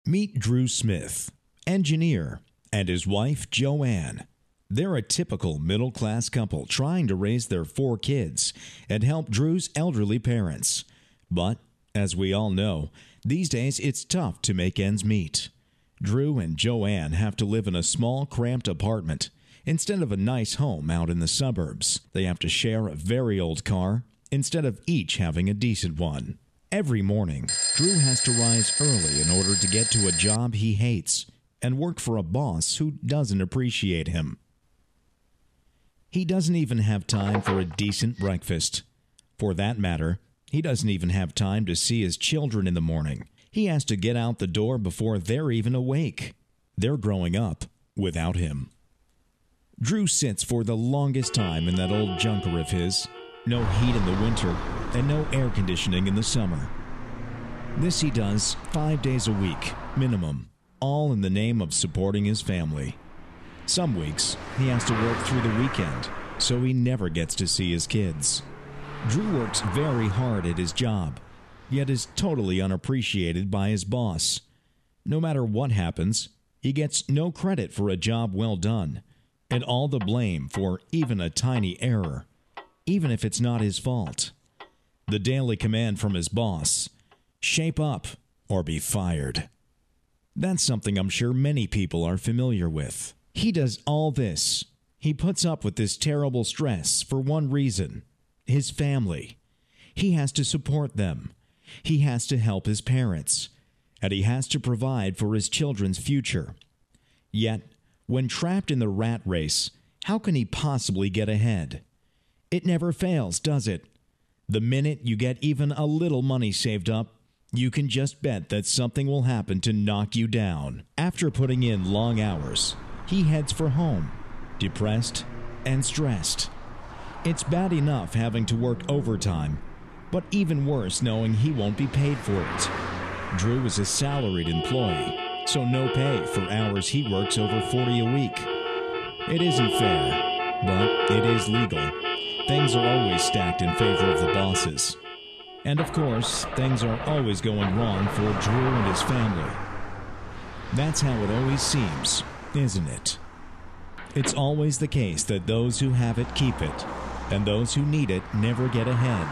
Meet Drew Smith, engineer, and his wife Joanne. They're a typical middle-class couple trying to raise their 4 kids and help Drew's elderly parents. But, as we all know, these days it's tough to make ends meet. Drew and Joanne have to live in a small, cramped apartment. Instead of a nice home out in the suburbs, they have to share a very old car instead of each having a decent one. Every morning, Drew has to rise early in order to get to a job he hates and work for a boss who doesn't appreciate him. He doesn't even have time for a decent breakfast. For that matter, he doesn't even have time to see his children in the morning. He has to get out the door before they're even awake. They're growing up without him. Drew sits for the longest time in that old junker of his. No heat in the winter and no air conditioning in the summer. This he does 5 days a week, minimum, all in the name of supporting his family. Some weeks, he has to work through the weekend, so he never gets to see his kids. Drew works very hard at his job, yet is totally unappreciated by his boss. No matter what happens, he gets no credit for a job well done, and all the blame for even a tiny error, even if it's not his fault. The daily command from his boss: shape up or be fired. That's something I'm sure many people are familiar with. He does all this. He puts up with this terrible stress for one reason: his family. He has to support them. He has to help his parents. And he has to provide for his children's future. Yet, when trapped in the rat race, how can he possibly get ahead? It never fails, does it? The minute you get even a little money saved up, you can just bet that something will happen to knock you down. After putting in long hours, he heads for home, depressed and stressed. It's bad enough having to work overtime, but even worse knowing he won't be paid for it. Drew is a salaried employee, so no pay for hours he works over 40 a week. It isn't fair, but it is legal. Things are always stacked in favor of the bosses. And of course, things are always going wrong for Drew and his family. That's how it always seems, isn't it? It's always the case that those who have it keep it, and those who need it never get ahead.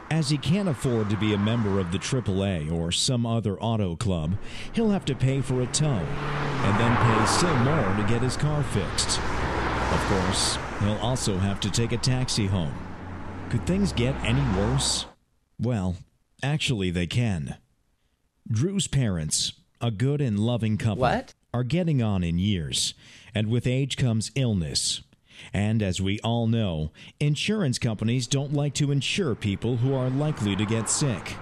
As he can't afford to be a member of the AAA or some other auto club, he'll have to pay for a tow, and then pay still more to get his car fixed. Of course, he'll also have to take a taxi home. Could things get any worse? Well, actually they can. Drew's parents, a good and loving couple, are getting on in years, and with age comes illness. And as we all know, insurance companies don't like to insure people who are likely to get sick.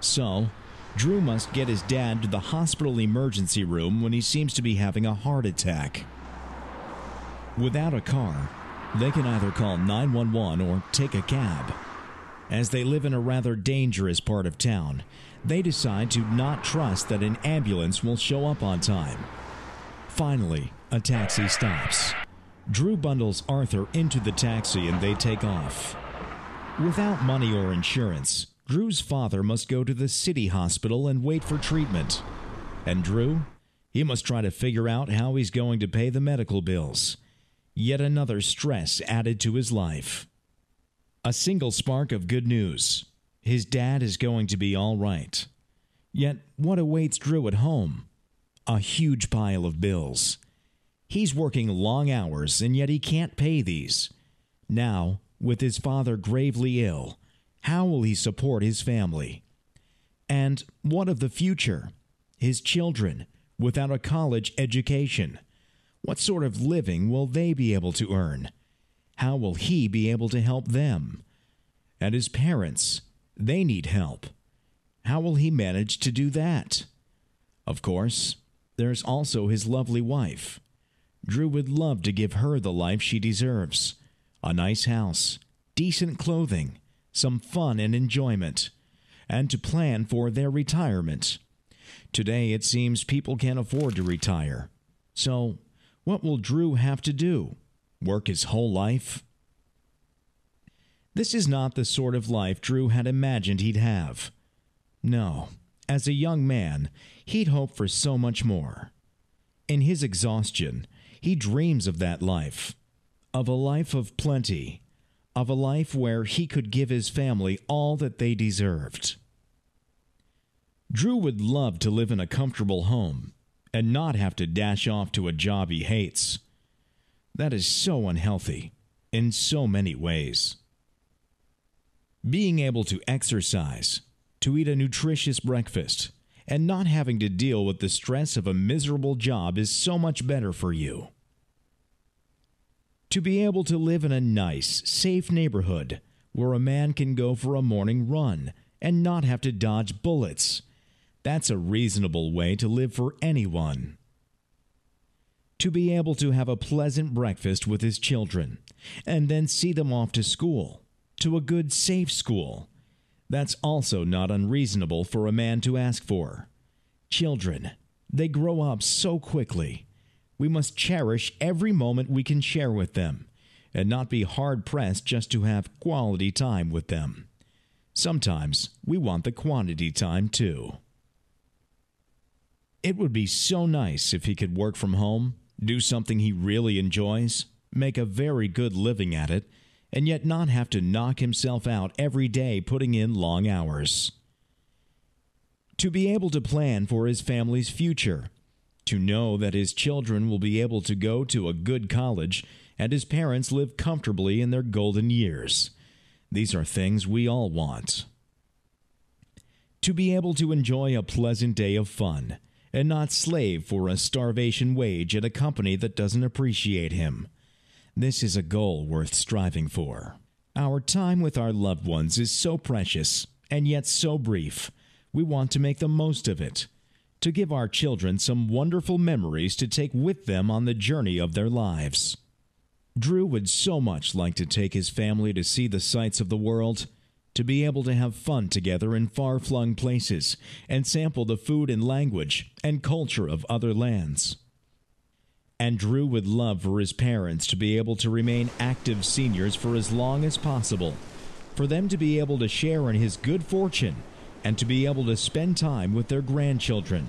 So, Drew must get his dad to the hospital emergency room when he seems to be having a heart attack. Without a car, they can either call 911 or take a cab. As they live in a rather dangerous part of town, they decide to not trust that an ambulance will show up on time. Finally, a taxi stops. Drew bundles Arthur into the taxi and they take off. Without money or insurance, Drew's father must go to the city hospital and wait for treatment. And Drew? He must try to figure out how he's going to pay the medical bills. Yet another stress added to his life. A single spark of good news. His dad is going to be all right. Yet what awaits Drew at home? A huge pile of bills. He's working long hours, and yet he can't pay these. Now, with his father gravely ill, how will he support his family? And what of the future? His children, without a college education. What sort of living will they be able to earn? How will he be able to help them? And his parents, they need help. How will he manage to do that? Of course, there's also his lovely wife. Drew would love to give her the life she deserves. A nice house, decent clothing, some fun and enjoyment, and to plan for their retirement. Today, it seems people can't afford to retire. So, what will Drew have to do? Work his whole life? This is not the sort of life Drew had imagined he'd have. No, As a young man, he'd hoped for so much more. In his exhaustion, he dreams of that life, of a life of plenty, of a life where he could give his family all that they deserved. Drew would love to live in a comfortable home and not have to dash off to a job he hates. That is so unhealthy in so many ways. Being able to exercise, to eat a nutritious breakfast, and not having to deal with the stress of a miserable job is so much better for you. To be able to live in a nice, safe neighborhood where a man can go for a morning run and not have to dodge bullets, that's a reasonable way to live for anyone. To be able to have a pleasant breakfast with his children and then see them off to school, to a good, safe school, that's also not unreasonable for a man to ask for. Children, they grow up so quickly. We must cherish every moment we can share with them and not be hard-pressed just to have quality time with them. Sometimes we want the quantity time too. It would be so nice if he could work from home, do something he really enjoys, make a very good living at it, and yet not have to knock himself out every day putting in long hours. To be able to plan for his family's future, to know that his children will be able to go to a good college and his parents live comfortably in their golden years. These are things we all want. To be able to enjoy a pleasant day of fun and not slave for a starvation wage at a company that doesn't appreciate him. This is a goal worth striving for. Our time with our loved ones is so precious and yet so brief. We want to make the most of it, to give our children some wonderful memories to take with them on the journey of their lives. Drew would so much like to take his family to see the sights of the world, to be able to have fun together in far-flung places and sample the food and language and culture of other lands. And Drew would love for his parents to be able to remain active seniors for as long as possible, for them to be able to share in his good fortune and to be able to spend time with their grandchildren.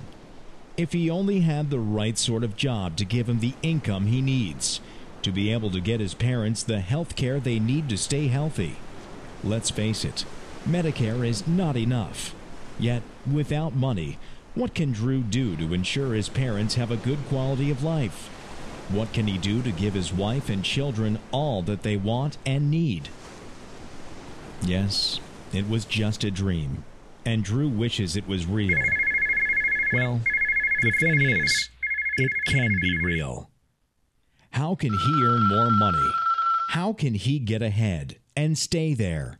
If he only had the right sort of job to give him the income he needs, to be able to get his parents the health care they need to stay healthy. Let's face it, Medicare is not enough. Yet, without money, what can Drew do to ensure his parents have a good quality of life? What can he do to give his wife and children all that they want and need? Yes, it was just a dream, and Drew wishes it was real. Well, the thing is, it can be real. How can he earn more money? How can he get ahead and stay there?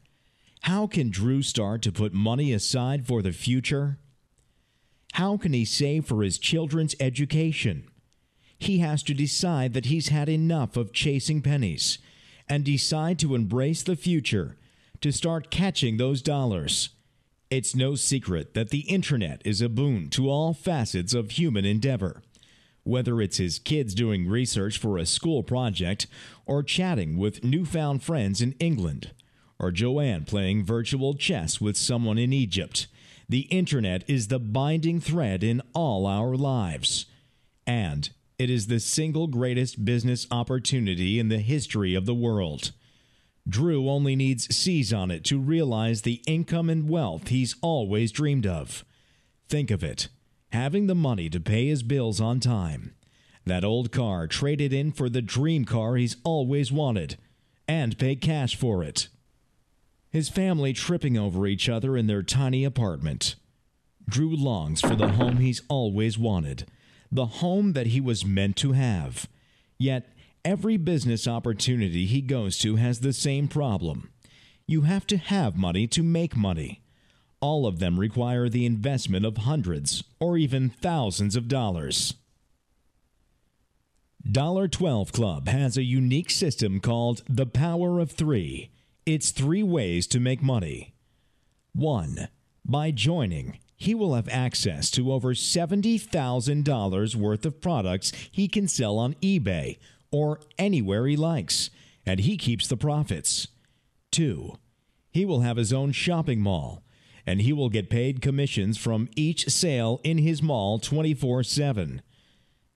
How can Drew start to put money aside for the future? How can he save for his children's education? He has to decide that he's had enough of chasing pennies and decide to embrace the future, to start catching those dollars. It's no secret that the internet is a boon to all facets of human endeavor. Whether it's his kids doing research for a school project, or chatting with newfound friends in England, or Joanne playing virtual chess with someone in Egypt, the internet is the binding thread in all our lives. And it is the single greatest business opportunity in the history of the world. Drew only needs seize on it to realize the income and wealth he's always dreamed of. Think of it. Having the money to pay his bills on time. That old car traded in for the dream car he's always wanted. And pay cash for it. His family tripping over each other in their tiny apartment. Drew longs for the home he's always wanted. The home that he was meant to have. Yet, every business opportunity he goes to has the same problem. You have to have money to make money. All of them require the investment of hundreds or even thousands of dollars. $12 Club has a unique system called the Power of Three. It's 3 ways to make money. 1. By joining, he will have access to over $70,000 worth of products he can sell on eBay or anywhere he likes, and he keeps the profits. 2. He will have his own shopping mall, and he will get paid commissions from each sale in his mall 24/7.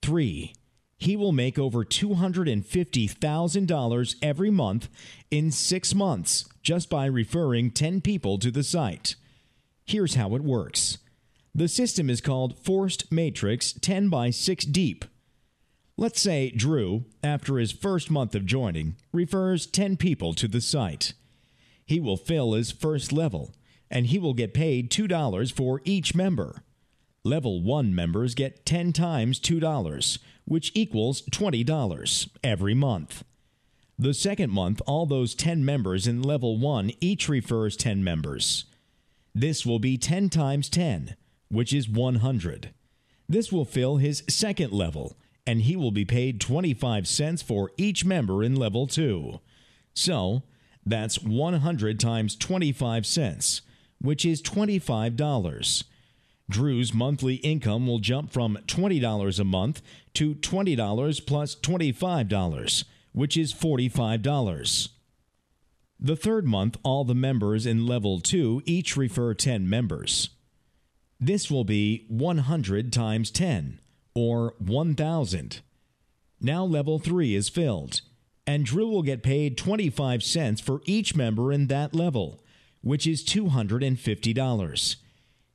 3. He will make over $250,000 every month in 6 months just by referring 10 people to the site. Here's how it works. The system is called Forced Matrix 10 by 6 deep. Let's say Drew, after his first month of joining, refers 10 people to the site. He will fill his first level, and he will get paid $2 for each member. Level 1 members get 10 times $2, which equals $20 every month. The second month, all those 10 members in Level 1 each refers 10 members. This will be 10 times 10, which is 100. This will fill his second level, and he will be paid 25 cents for each member in Level 2. So, that's 100 times 25 cents, which is $25. Drew's monthly income will jump from $20 a month to $20 plus $25, which is $45. The third month, all the members in Level 2 each refer 10 members. This will be 100 times 10, or 1,000. Now Level 3 is filled, and Drew will get paid 25 cents for each member in that level, which is $250.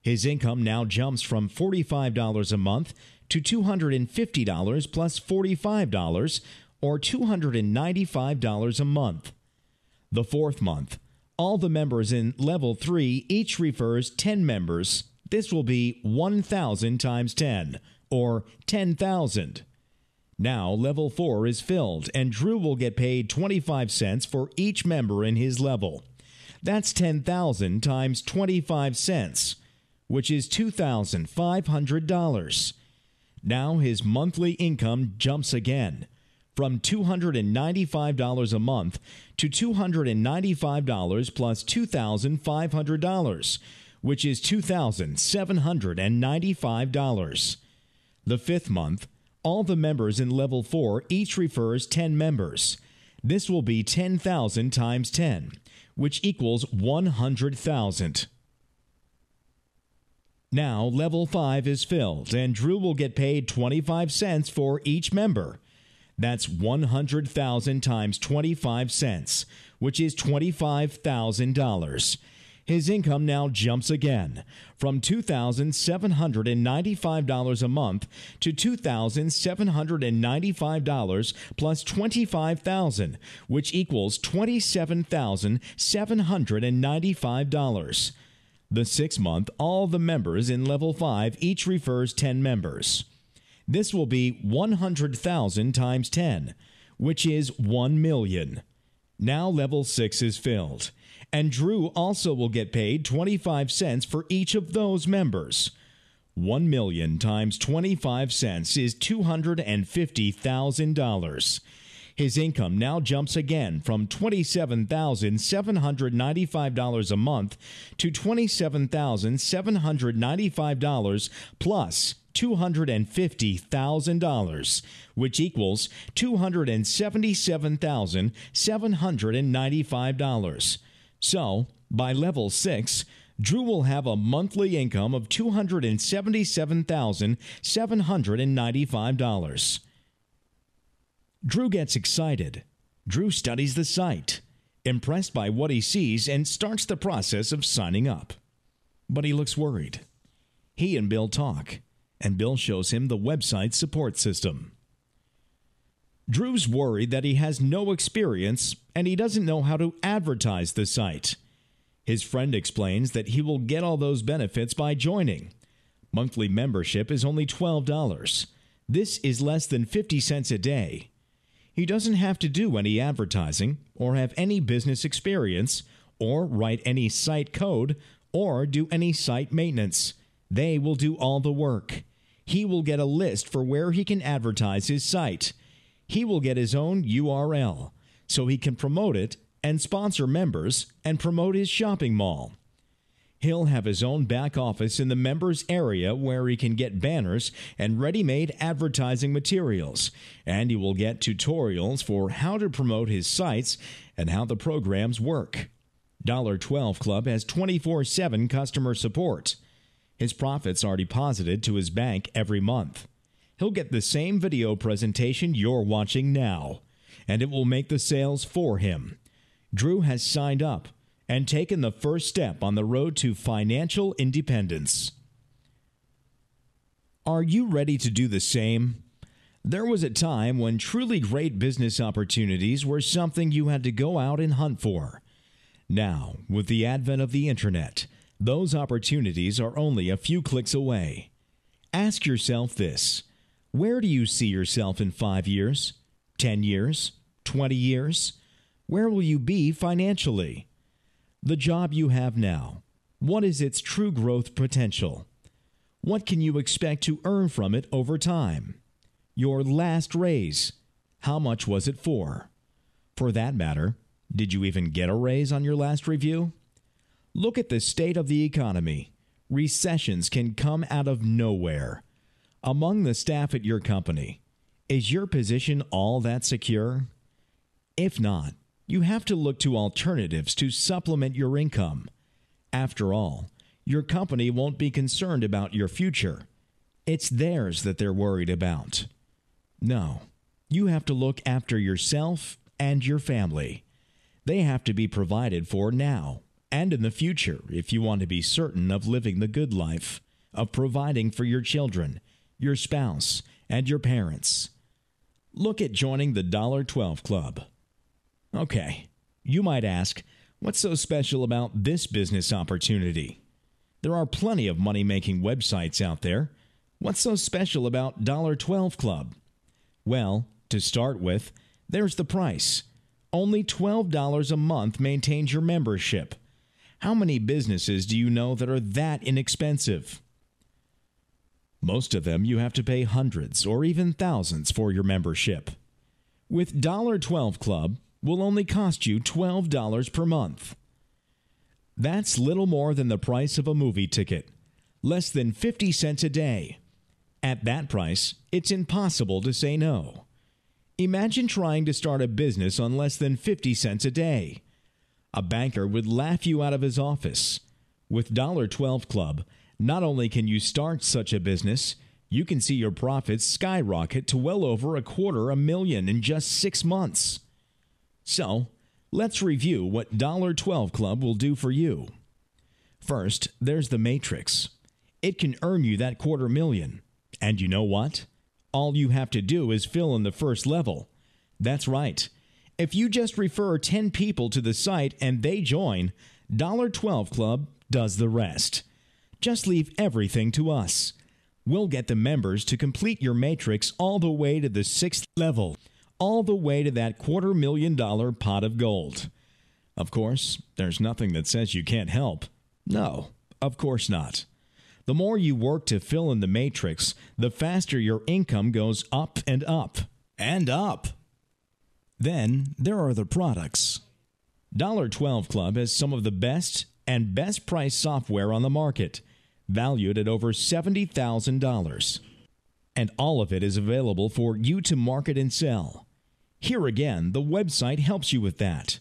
His income now jumps from $45 a month to $250 plus $45, or $295 a month. The fourth month, all the members in Level 3 each refers 10 members. This will be 1,000 times 10, or 10,000. Now Level 4 is filled, and Drew will get paid 25 cents for each member in his level. That's 10,000 times 25 cents, which is $2,500. Now his monthly income jumps again, from $295 a month to $295 plus $2,500, which is $2,795. The fifth month, all the members in Level 4 each refers 10 members. This will be 10,000 times 10, which equals 100,000. Now Level 5 is filled, and Drew will get paid 25 cents for each member. That's 100,000 times 25 cents, which is $25,000. His income now jumps again, from $2,795 a month to $2,795 plus $25,000, which equals $27,795. The sixth month, all the members in Level 5 each refers 10 members. This will be 100,000 times 10, which is 1 million. Now Level 6 is filled, and Drew also will get paid 25 cents for each of those members. 1 million times 25 cents is $250,000. His income now jumps again from $27,795 a month to $27,795 plus $250,000, which equals $277,795. So, by Level 6, Drew will have a monthly income of $277,795. Drew gets excited. Drew studies the site, impressed by what he sees, and starts the process of signing up. But he looks worried. He and Bill talk, and Bill shows him the website support system. Drew's worried that he has no experience and he doesn't know how to advertise the site. His friend explains that he will get all those benefits by joining. Monthly membership is only $12. This is less than 50 cents a day. He doesn't have to do any advertising or have any business experience or write any site code or do any site maintenance. They will do all the work. He will get a list for where he can advertise his site. He will get his own URL so he can promote it and sponsor members and promote his shopping mall. He'll have his own back office in the members area where he can get banners and ready-made advertising materials, and he will get tutorials for how to promote his sites and how the programs work. $12 Club has 24/7 customer support. His profits are deposited to his bank every month. He'll get the same video presentation you're watching now, and it will make the sales for him. Drew has signed up and taken the first step on the road to financial independence. Are you ready to do the same? There was a time when truly great business opportunities were something you had to go out and hunt for. Now, with the advent of the internet, those opportunities are only a few clicks away. Ask yourself this: where do you see yourself in 5 years, 10 years, 20 years? Where will you be financially? The job you have now, what is its true growth potential? What can you expect to earn from it over time? Your last raise, how much was it for? For that matter, did you even get a raise on your last review? Look at the state of the economy. Recessions can come out of nowhere. Among the staff at your company, is your position all that secure? If not, you have to look to alternatives to supplement your income. After all, your company won't be concerned about your future. It's theirs that they're worried about. No, you have to look after yourself and your family. They have to be provided for now and in the future if you want to be certain of living the good life, of providing for your children, your spouse, and your parents. Look at joining the $12 Club. Okay, you might ask, what's so special about this business opportunity? There are plenty of money-making websites out there. What's so special about $12 Club? Well, to start with, there's the price. Only $12 a month maintains your membership. How many businesses do you know that are that inexpensive? Most of them you have to pay hundreds or even thousands for your membership. With $12 Club, will only cost you $12 per month. That's little more than the price of a movie ticket, less than 50 cents a day. At that price, it's impossible to say no. Imagine trying to start a business on less than 50 cents a day. A banker would laugh you out of his office. With $12 Club, not only can you start such a business, you can see your profits skyrocket to well over $250,000 in just 6 months. So, let's review what $12 Club will do for you. First, there's the Matrix. It can earn you that $250,000. And you know what? All you have to do is fill in the first level. That's right. If you just refer 10 people to the site and they join, $12 Club does the rest. Just leave everything to us. We'll get the members to complete your matrix all the way to the 6th level, all the way to that $250,000 pot of gold. Of course, there's nothing that says you can't help. No, of course not. The more you work to fill in the matrix, the faster your income goes up and up and up. Then there are the products. $12 Club has some of the best and best price software on the market, valued at over $70,000. And all of it is available for you to market and sell. Here again, the website helps you with that.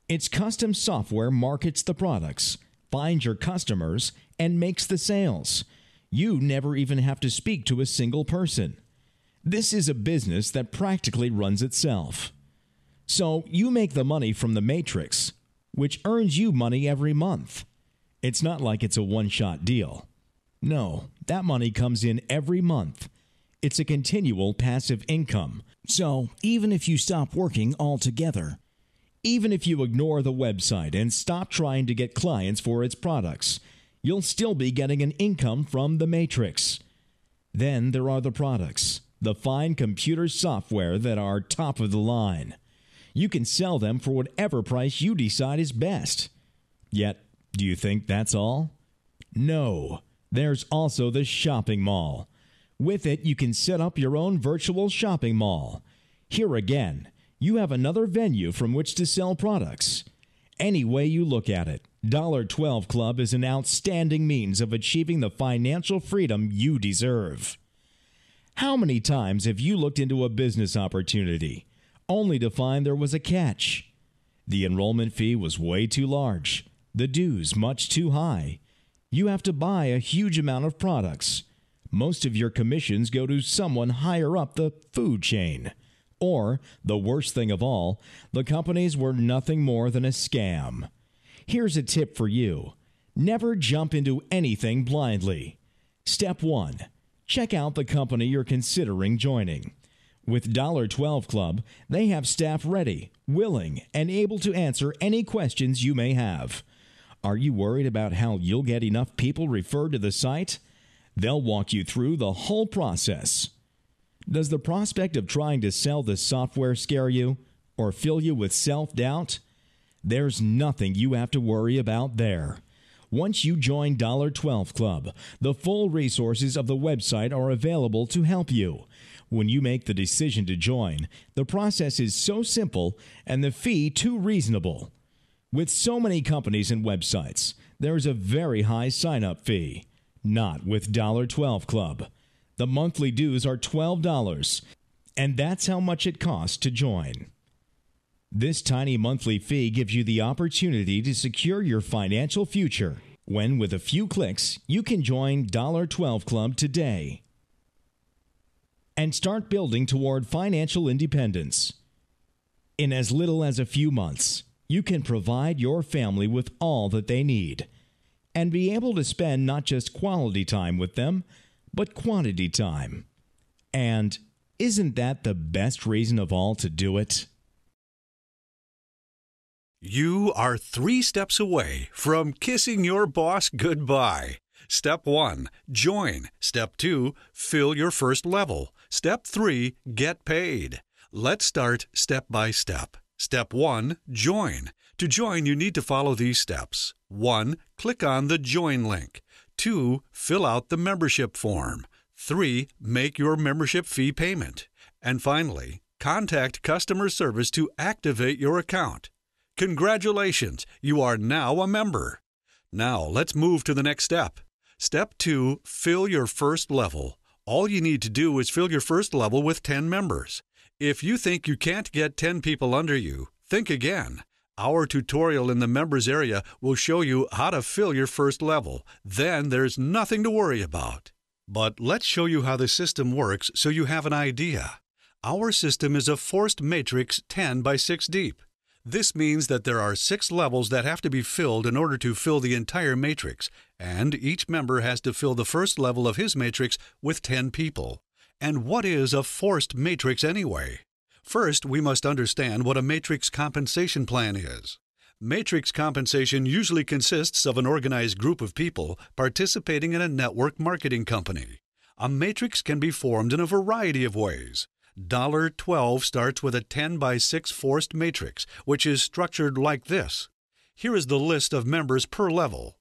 Its custom software markets the products, finds your customers, and makes the sales. You never even have to speak to a single person. This is a business that practically runs itself. So you make the money from the matrix, which earns you money every month. It's not like it's a one-shot deal. No, that money comes in every month. It's a continual passive income. So even if you stop working altogether, even if you ignore the website and stop trying to get clients for its products, you'll still be getting an income from the matrix. Then there are the products, the fine computer software that are top of the line. You can sell them for whatever price you decide is best. Yet, do you think that's all? No. There's also the shopping mall. With it, you can set up your own virtual shopping mall. Here again, you have another venue from which to sell products. Any way you look at it, $12 Club is an outstanding means of achieving the financial freedom you deserve. How many times have you looked into a business opportunity, only to find there was a catch? The enrollment fee was way too large, the dues much too high. You have to buy a huge amount of products. Most of your commissions go to someone higher up the food chain. Or, the worst thing of all, the companies were nothing more than a scam. Here's a tip for you. Never jump into anything blindly. Step 1. Check out the company you're considering joining. With $12 Club, they have staff ready, willing, and able to answer any questions you may have. Are you worried about how you'll get enough people referred to the site? They'll walk you through the whole process. Does the prospect of trying to sell this software scare you or fill you with self-doubt? There's nothing you have to worry about there. Once you join $12 Club, the full resources of the website are available to help you. When you make the decision to join, the process is so simple and the fee too reasonable. With so many companies and websites, there's a very high sign-up fee. Not with $12 Club. The monthly dues are $12, and that's how much it costs to join. This tiny monthly fee gives you the opportunity to secure your financial future when, with a few clicks, you can join $12 Club today and start building toward financial independence. In as little as a few months, you can provide your family with all that they need and be able to spend not just quality time with them, but quantity time. And isn't that the best reason of all to do it? You are 3 steps away from kissing your boss goodbye. Step 1, join. Step 2, fill your first level. Step 3, get paid. Let's start step by step. Step 1, join. To join, you need to follow these steps. 1, click on the join link. 2, fill out the membership form. 3, make your membership fee payment. And finally, contact customer service to activate your account. Congratulations, you are now a member. Now, let's move to the next step. Step 2, fill your first level. All you need to do is fill your first level with 10 members. If you think you can't get 10 people under you, think again. Our tutorial in the members area will show you how to fill your first level. Then there's nothing to worry about. But let's show you how the system works so you have an idea. Our system is a forced matrix 10 by 6 deep. This means that there are 6 levels that have to be filled in order to fill the entire matrix, and each member has to fill the first level of his matrix with 10 people. And what is a forced matrix anyway? First, we must understand what a matrix compensation plan is. Matrix compensation usually consists of an organized group of people participating in a network marketing company. A matrix can be formed in a variety of ways. $12 starts with a 10 by 6 forced matrix, which is structured like this. Here is the list of members per level.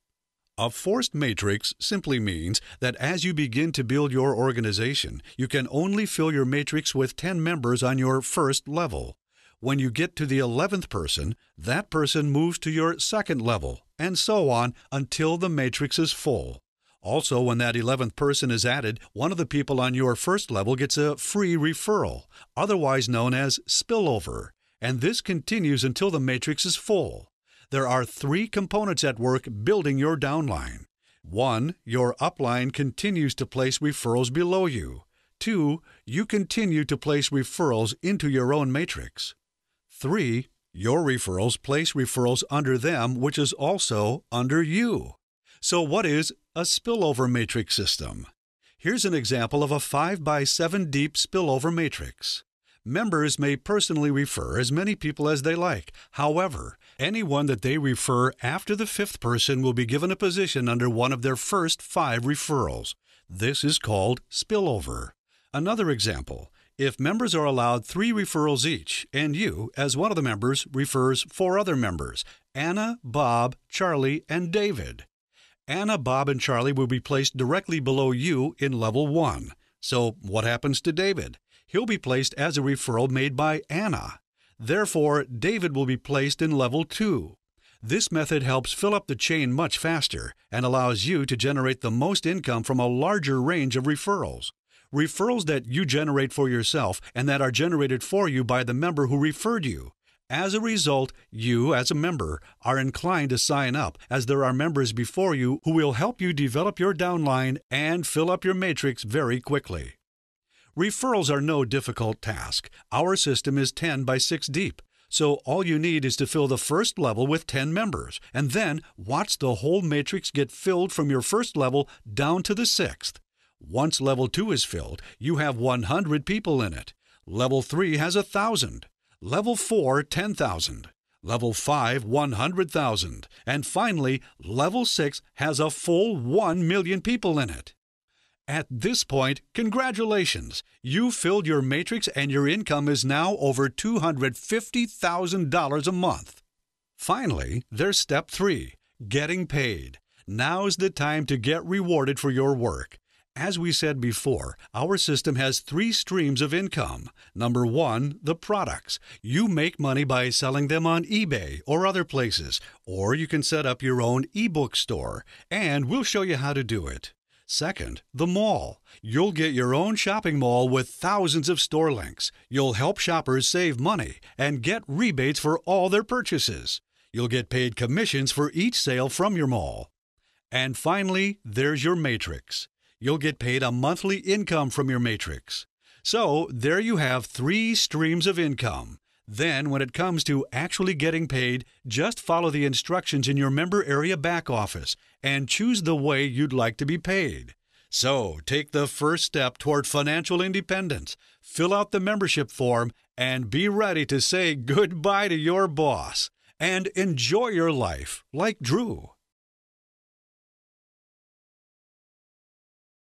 A forced matrix simply means that as you begin to build your organization, you can only fill your matrix with 10 members on your first level. When you get to the 11th person, that person moves to your second level, and so on until the matrix is full. Also, when that 11th person is added, one of the people on your first level gets a free referral, otherwise known as spillover, and this continues until the matrix is full. There are 3 components at work building your downline. 1, your upline continues to place referrals below you. 2, you continue to place referrals into your own matrix. 3, your referrals place referrals under them, which is also under you. So what is a spillover matrix system? Here's an example of a 5 by 7 deep spillover matrix. Members may personally refer as many people as they like. However, anyone that they refer after the 5th person will be given a position under one of their first 5 referrals. This is called spillover. Another example, if members are allowed 3 referrals each, and you, as one of the members, refers 4 other members, Anna, Bob, Charlie, and David. Anna, Bob, and Charlie will be placed directly below you in level 1. So what happens to David? He'll be placed as a referral made by Anna. Therefore, David will be placed in level 2. This method helps fill up the chain much faster and allows you to generate the most income from a larger range of referrals. Referrals that you generate for yourself and that are generated for you by the member who referred you. As a result, you, as a member, are inclined to sign up, as there are members before you who will help you develop your downline and fill up your matrix very quickly. Referrals are no difficult task. Our system is 10 by 6 deep, so all you need is to fill the first level with 10 members, and then watch the whole matrix get filled from your first level down to the 6th. Once level 2 is filled, you have 100 people in it. Level 3 has 1,000. Level 4, 10,000. Level 5, 100,000. And finally, level 6 has a full 1 million people in it. At this point, congratulations! You filled your matrix and your income is now over $250,000 a month. Finally, there's step 3, getting paid. Now's the time to get rewarded for your work. As we said before, our system has 3 streams of income. Number 1, the products. You make money by selling them on eBay or other places, or you can set up your own ebook store, and we'll show you how to do it. Second, the mall. You'll get your own shopping mall with thousands of store links. You'll help shoppers save money and get rebates for all their purchases. You'll get paid commissions for each sale from your mall. And finally, there's your matrix. You'll get paid a monthly income from your matrix. So there you have 3 streams of income. Then, when it comes to actually getting paid, just follow the instructions in your member area back office and choose the way you'd like to be paid. So, take the first step toward financial independence, fill out the membership form, and be ready to say goodbye to your boss. And enjoy your life like Drew.